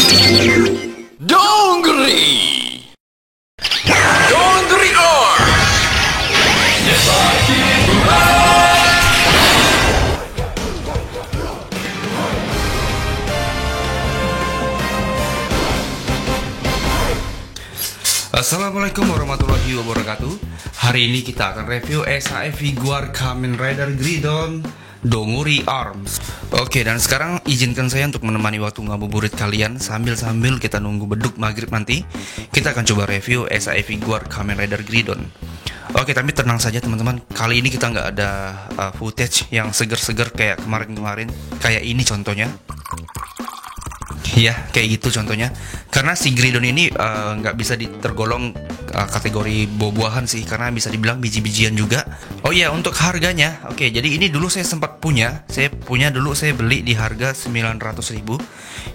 Donggri! Donggri Arms! Assalamualaikum warahmatullahi wabarakatuh. Hari ini kita akan review SAE Figuar Kamen Rider Gridon Dongguri Arms. Oke, dan sekarang izinkan saya untuk menemani waktu ngabuburit kalian sambil kita nunggu beduk maghrib nanti. Kita akan coba review SAE Figuar Kamen Rider Gridon. Oke, tapi tenang saja teman-teman. Kali ini kita nggak ada footage yang seger-seger kayak kemarin-kemarin. Kayak ini contohnya. Ya, kayak gitu contohnya. Karena si Gridon ini nggak bisa tergolong kategori buah-buahan sih, karena bisa dibilang biji-bijian juga. Oh iya, untuk harganya, oke, jadi ini dulu saya sempat punya. Saya beli di harga 900.000.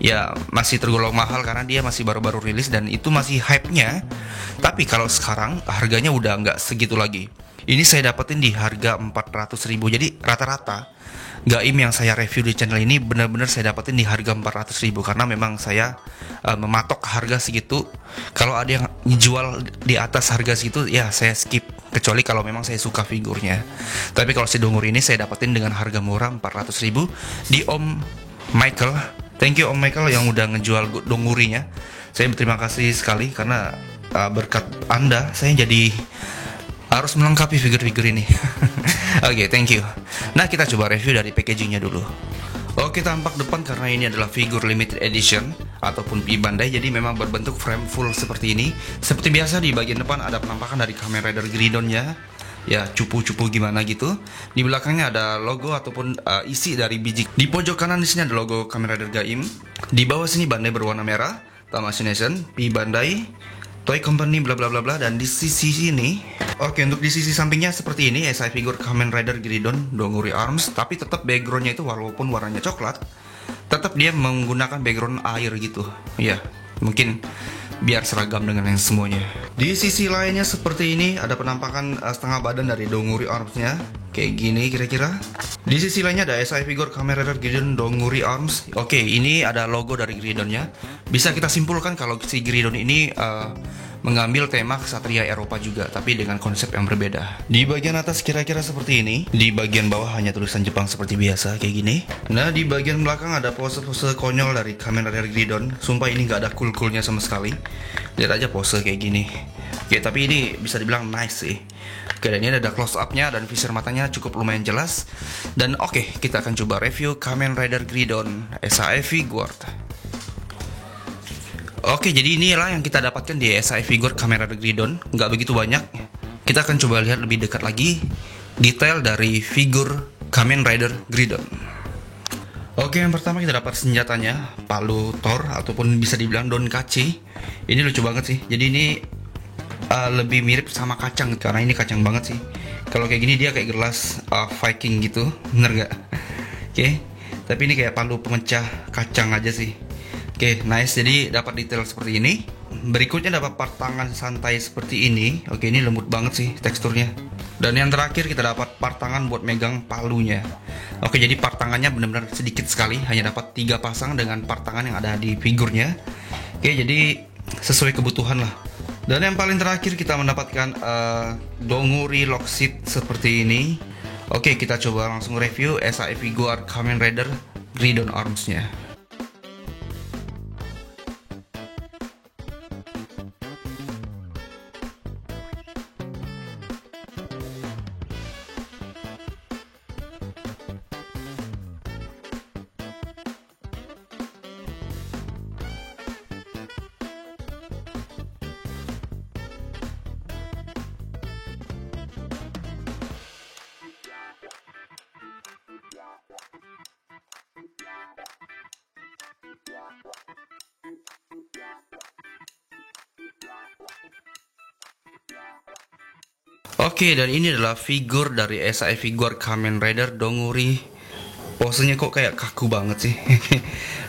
Ya, masih tergolong mahal karena dia masih baru-baru rilis dan itu masih hype-nya. Tapi kalau sekarang harganya udah nggak segitu lagi. Ini saya dapetin di harga 400.000. Jadi rata-rata Gaim yang saya review di channel ini benar-benar saya dapetin di harga 400.000 karena memang saya mematok harga segitu. Kalau ada yang jual di atas harga segitu, ya saya skip, kecuali kalau memang saya suka figurnya. Tapi kalau si Dongguri ini saya dapetin dengan harga murah 400.000 di Om Michael. Thank you Om Michael yang udah ngejual Donggurinya. Saya berterima kasih sekali karena berkat Anda saya jadi harus melengkapi figur-figur ini. Oke, thank you. Nah, kita coba review dari packagingnya dulu. Oke, tampak depan karena ini adalah figur limited edition ataupun P Bandai, jadi memang berbentuk frame full seperti ini. Seperti biasa di bagian depan ada penampakan dari Kamen Rider Gridonnya. Ya, cupu-cupu gimana gitu. Di belakangnya ada logo ataupun isi dari biji. Di pojok kanan di sini ada logo Kamen Rider Gaim. Di bawah sini Bandai berwarna merah, Tamashii Nation, P Bandai, Toy Company bla bla bla bla, dan di sisi sini, oke, untuk di sisi sampingnya seperti ini SAE Figur Kamen Rider Gridon Dongguri Arms, tapi tetap backgroundnya itu walaupun warnanya coklat, tetap dia menggunakan background air gitu. Ya, mungkin biar seragam dengan yang semuanya. Di sisi lainnya seperti ini ada penampakan setengah badan dari Dongguri Arms-nya. Kayak gini kira-kira. Di sisi lainnya ada SAE Figur Kamen Rider Gridon Dongguri Arms. Oke, ini ada logo dari Gridonnya. Bisa kita simpulkan kalau si Gridon ini mengambil tema kesatria Eropa juga, tapi dengan konsep yang berbeda. Di bagian atas kira-kira seperti ini. Di bagian bawah hanya tulisan Jepang seperti biasa, kayak gini. Nah, di bagian belakang ada pose-pose konyol dari Kamen Rider Gridon. Sumpah ini nggak ada cool-coolnya sama sekali. Lihat aja pose kayak gini. Oke, tapi ini bisa dibilang nice sih. Oke, dan ini ada close up-nya dan visir matanya cukup lumayan jelas. Dan oke, kita akan coba review Kamen Rider Gridon SAE Figuar. Oke, jadi inilah yang kita dapatkan di SAE Figur Kamen Rider Gridon. Nggak begitu banyak. Kita akan coba lihat lebih dekat lagi detail dari figur Kamen Rider Gridon. Oke, yang pertama kita dapat senjatanya, palu Thor ataupun bisa dibilang Donkachi. Ini lucu banget sih. Jadi ini lebih mirip sama kacang karena ini kacang banget sih. Kalau kayak gini dia kayak gelas Viking gitu, bener gak? Oke, tapi ini kayak palu pemecah kacang aja sih. Oke, nice. Jadi dapat detail seperti ini. Berikutnya dapat part tangan santai seperti ini. Oke, ini lembut banget sih teksturnya. Dan yang terakhir kita dapat part tangan buat megang palunya. Oke, jadi part tangannya benar-benar sedikit sekali, hanya dapat 3 pasang dengan part tangan yang ada di figurnya. Oke, jadi sesuai kebutuhan lah. Dan yang paling terakhir kita mendapatkan Dongguri lock seat seperti ini. Oke, kita coba langsung review SAE Figuar Kamen Rider Gridon Arms-nya. Oke, dan ini adalah figur dari SAE Figuar Kamen Rider Dongguri. Posenya kok kayak kaku banget sih.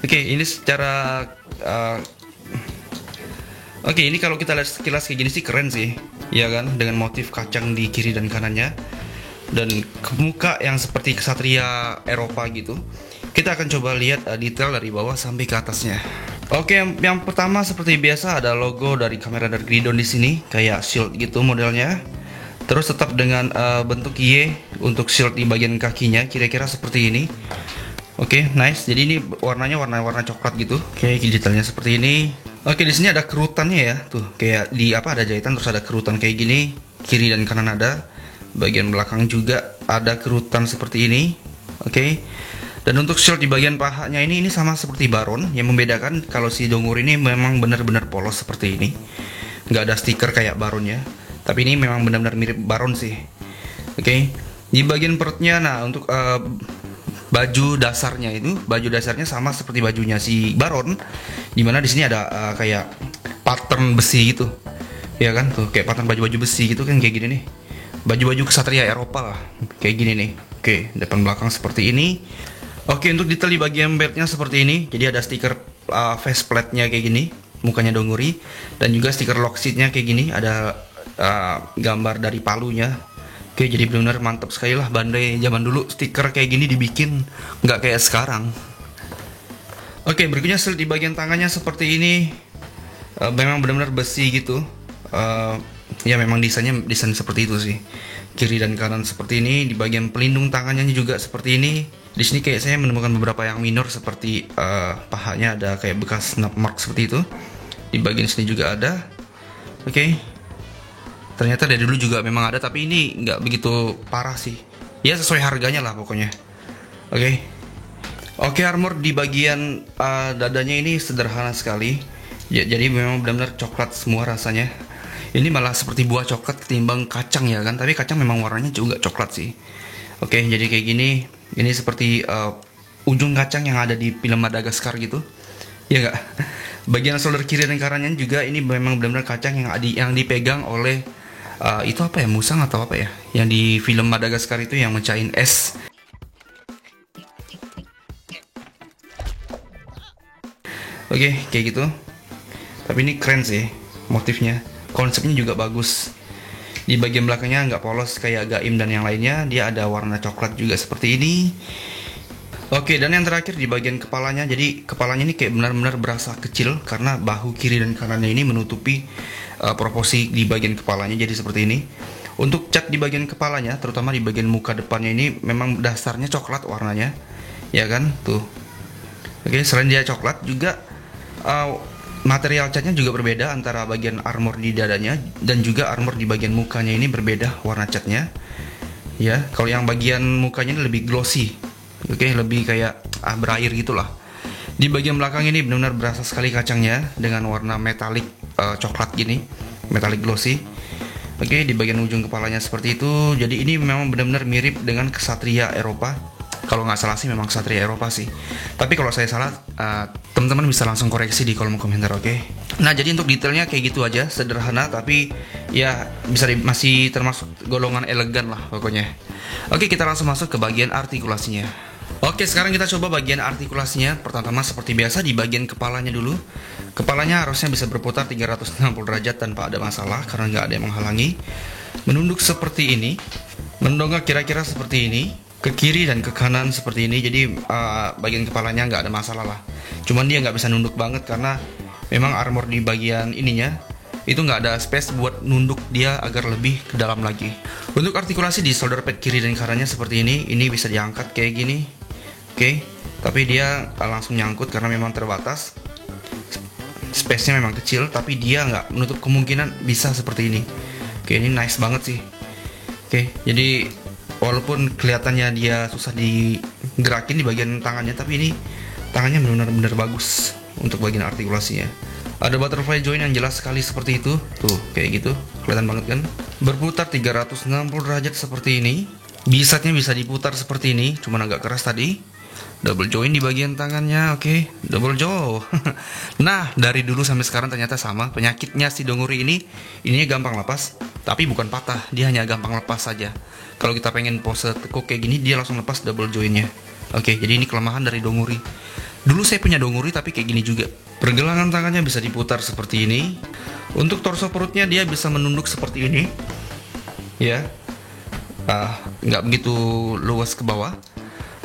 Oke, ini secara oke, ini kalau kita lihat sekilas kayak gini sih keren sih, ya kan, dengan motif kacang di kiri dan kanannya dan muka yang seperti kesatria Eropa gitu. Kita akan coba lihat detail dari bawah sampai ke atasnya. Oke, yang pertama seperti biasa ada logo dari kamera dari Gridon di sini, kayak shield gitu modelnya. Terus tetap dengan bentuk Y untuk shield di bagian kakinya, kira-kira seperti ini. Oke, nice. Jadi ini warnanya warna coklat gitu. Oke, detailnya seperti ini. Oke, di sini ada kerutannya ya, tuh kayak di apa ada jahitan terus ada kerutan kayak gini, kiri dan kanan ada. Bagian belakang juga ada kerutan seperti ini. Oke. Dan untuk shield di bagian pahanya ini sama seperti Baron. Yang membedakan kalau si Dongur ini memang benar-benar polos seperti ini. Nggak ada stiker kayak Baron ya. Tapi ini memang benar-benar mirip Baron sih. Oke. Di bagian perutnya, nah untuk baju dasarnya sama seperti bajunya si Baron. Dimana di sini ada kayak pattern besi gitu. Ya kan tuh kayak pattern baju-baju besi gitu kan kayak gini nih. Baju-baju kesatria Eropa lah. Kayak gini nih. Oke, depan belakang seperti ini. Oke, untuk detail di bagian beltnya seperti ini. Jadi ada stiker faceplate-nya kayak gini, mukanya Donguri, dan juga stiker lock seat-nya kayak gini. Ada gambar dari palunya. Oke, jadi benar-benar mantap sekali lah Bandai zaman dulu stiker kayak gini dibikin, nggak kayak sekarang. Oke, berikutnya shield di bagian tangannya seperti ini. Memang benar-benar besi gitu. Ya memang desain seperti itu sih. Kiri dan kanan seperti ini. Di bagian pelindung tangannya juga seperti ini. Di sini kayak saya menemukan beberapa yang minor seperti pahanya ada kayak bekas snap mark seperti itu. Di bagian sini juga ada. Oke. Ternyata dari dulu juga memang ada, tapi ini nggak begitu parah sih. Ya sesuai harganya lah pokoknya. Oke. Oke, armor di bagian dadanya ini sederhana sekali. Ya, jadi memang benar-benar coklat semua rasanya. Ini malah seperti buah coklat ketimbang kacang ya kan. Tapi kacang memang warnanya juga coklat sih. Oke, jadi kayak gini. Ini seperti ujung kacang yang ada di film Madagaskar gitu. Ya enggak? Bagian shoulder kiri dan kanannya juga ini memang benar-benar kacang yang dipegang oleh itu apa ya? Musang atau apa ya? Yang di film Madagaskar itu yang mecahin es. Oke, kayak gitu. Tapi ini keren sih motifnya. Konsepnya juga bagus. Di bagian belakangnya nggak polos kayak Gaim dan yang lainnya. Dia ada warna coklat juga seperti ini. Oke, dan yang terakhir di bagian kepalanya. Jadi kepalanya ini kayak benar-benar berasa kecil karena bahu kiri dan kanannya ini menutupi proporsi di bagian kepalanya. Jadi seperti ini. Untuk cat di bagian kepalanya, terutama di bagian muka depannya ini memang dasarnya coklat warnanya. Ya kan? Tuh. Oke, selain dia coklat juga material catnya juga berbeda antara bagian armor di dadanya dan juga armor di bagian mukanya ini berbeda warna catnya. Ya, kalau yang bagian mukanya ini lebih glossy. Oke, lebih kayak berair gitulah. Di bagian belakang ini benar-benar berasa sekali kacangnya dengan warna metalik coklat gini, metalik glossy. Oke, di bagian ujung kepalanya seperti itu. Jadi ini memang benar-benar mirip dengan kesatria Eropa. Kalau nggak salah sih memang Satria Eropa sih. Tapi kalau saya salah, teman-teman bisa langsung koreksi di kolom komentar, oke? Nah, jadi untuk detailnya kayak gitu aja, sederhana tapi ya masih termasuk golongan elegan lah pokoknya. Oke, kita langsung masuk ke bagian artikulasinya. Oke, sekarang kita coba bagian artikulasinya. Pertama seperti biasa di bagian kepalanya dulu. Kepalanya harusnya bisa berputar 360 derajat tanpa ada masalah karena nggak ada yang menghalangi. Menunduk seperti ini, mendongak kira-kira seperti ini. Ke kiri dan ke kanan seperti ini. Jadi bagian kepalanya nggak ada masalah lah. Cuman dia nggak bisa nunduk banget karena memang armor di bagian ininya itu nggak ada space buat nunduk dia agar lebih ke dalam lagi. Untuk artikulasi di shoulder pad kiri dan kanannya seperti ini bisa diangkat kayak gini. Oke, tapi dia langsung nyangkut karena memang terbatas. Space-nya memang kecil, tapi dia nggak menutup kemungkinan bisa seperti ini. Oke, ini nice banget sih. Oke, jadi walaupun kelihatannya dia susah digerakin di bagian tangannya, tapi ini tangannya benar-benar bagus untuk bagian artikulasinya. Ada butterfly joint yang jelas sekali seperti itu. Tuh, kayak gitu. Kelihatan banget kan? Berputar 360 derajat seperti ini. Bisatnya bisa diputar seperti ini, cuman agak keras tadi. Double joint di bagian tangannya, oke. Double jaw. Nah, dari dulu sampai sekarang ternyata sama. Penyakitnya si Donguri ininya gampang lepas, tapi bukan patah, dia hanya gampang lepas saja. Kalau kita pengen pose tekuk kayak gini, dia langsung lepas double jointnya. Oke, jadi ini kelemahan dari Donguri. Dulu saya punya Donguri tapi kayak gini juga. Pergelangan tangannya bisa diputar seperti ini. Untuk torso perutnya dia bisa menunduk seperti ini. Ya, nggak begitu luas ke bawah.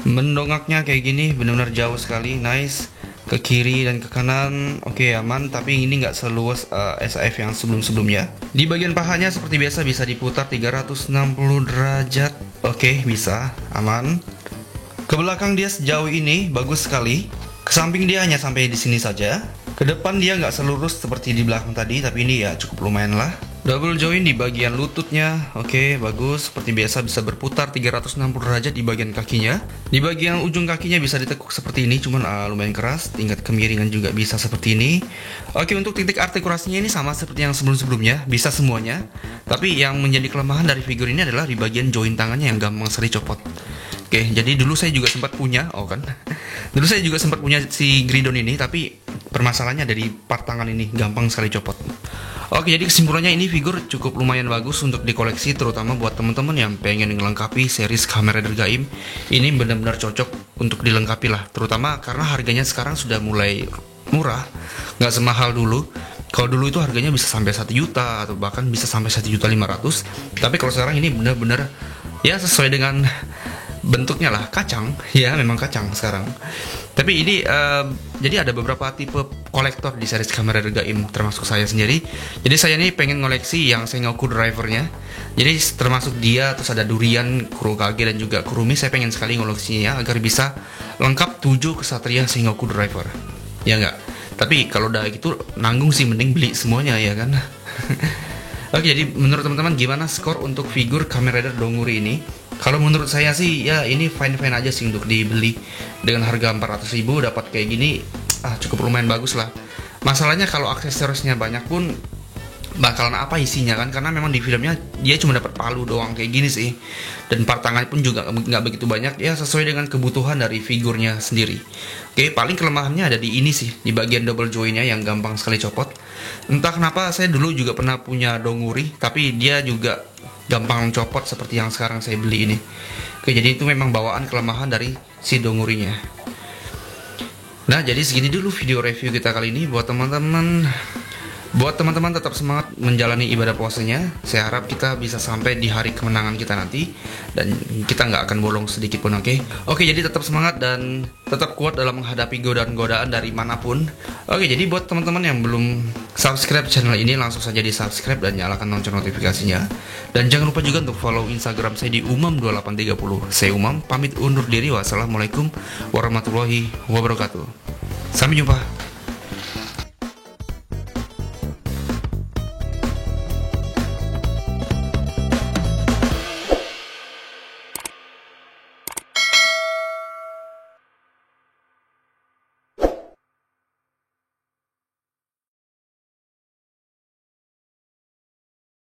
Mendongaknya kayak gini benar-benar jauh sekali, nice. ke kiri dan ke kanan. Oke, aman, tapi ini nggak seluas SAF yang sebelum-sebelumnya. Di bagian pahanya seperti biasa bisa diputar 360 derajat. Oke, bisa, aman. Ke belakang dia sejauh ini bagus sekali. Ke samping dia hanya sampai di sini saja. Ke depan dia nggak selurus seperti di belakang tadi, tapi ini ya cukup lumayan lah. Double join di bagian lututnya, oke, bagus. Seperti biasa bisa berputar 360 derajat di bagian kakinya. Di bagian ujung kakinya bisa ditekuk seperti ini, cuman lumayan keras. Tingkat kemiringan juga bisa seperti ini. Oke, untuk titik artikulasinya ini sama seperti yang sebelum-sebelumnya, bisa semuanya. Tapi yang menjadi kelemahan dari figur ini adalah di bagian join tangannya yang gampang sekali copot. Oke, jadi dulu saya juga sempat punya, dulu saya juga sempat punya si Gridon ini, tapi permasalahannya dari part tangan ini gampang sekali copot. Oke, jadi kesimpulannya ini figur cukup lumayan bagus untuk dikoleksi, terutama buat teman-teman yang pengen melengkapi series Kamen Rider Gaim. Ini benar-benar cocok untuk dilengkapi lah, terutama karena harganya sekarang sudah mulai murah, nggak semahal dulu. Kalau dulu itu harganya bisa sampai 1 juta atau bahkan bisa sampai 1.500.000. Tapi kalau sekarang ini benar-benar ya sesuai dengan bentuknya lah, kacang. Ya, memang kacang sekarang. Tapi ini jadi ada beberapa tipe kolektor di series Kamen Rider Gaim, termasuk saya sendiri. Jadi saya ini pengen ngoleksi yang Sengoku drivernya. Jadi termasuk dia, terus ada Durian, Kurokage dan juga Kurumi. Saya pengen sekali ngoleksinya agar bisa lengkap 7 kesatria Sengoku driver. Ya enggak? Tapi kalau udah gitu nanggung sih, mending beli semuanya ya kan. Oke, jadi menurut teman-teman gimana skor untuk figur Kamen Rider Donguri ini? Kalau menurut saya sih ya ini fine-fine aja sih untuk dibeli. Dengan harga 400.000 dapat kayak gini, cukup lumayan bagus lah. Masalahnya kalau aksesorisnya banyak pun bakalan apa isinya kan, karena memang di filmnya dia cuma dapat palu doang kayak gini sih. Dan part tangan pun juga nggak begitu banyak, ya sesuai dengan kebutuhan dari figurnya sendiri. Oke, paling kelemahannya ada di ini sih, di bagian double joinnya yang gampang sekali copot. Entah kenapa saya dulu juga pernah punya Donguri, tapi dia juga gampang copot seperti yang sekarang saya beli ini. Oke, jadi itu memang bawaan kelemahan dari si Dongurinya. Nah, jadi segini dulu video review kita kali ini. Buat teman-teman tetap semangat menjalani ibadah puasanya. Saya harap kita bisa sampai di hari kemenangan kita nanti, dan kita nggak akan bolong sedikit pun, oke? Oke, jadi tetap semangat dan tetap kuat dalam menghadapi godaan-godaan dari manapun. Oke, jadi buat teman-teman yang belum subscribe channel ini, langsung saja di subscribe dan nyalakan lonceng notifikasinya. Dan jangan lupa juga untuk follow Instagram saya di umam2830. Saya Umam, pamit undur diri. Wassalamualaikum warahmatullahi wabarakatuh. Sampai jumpa.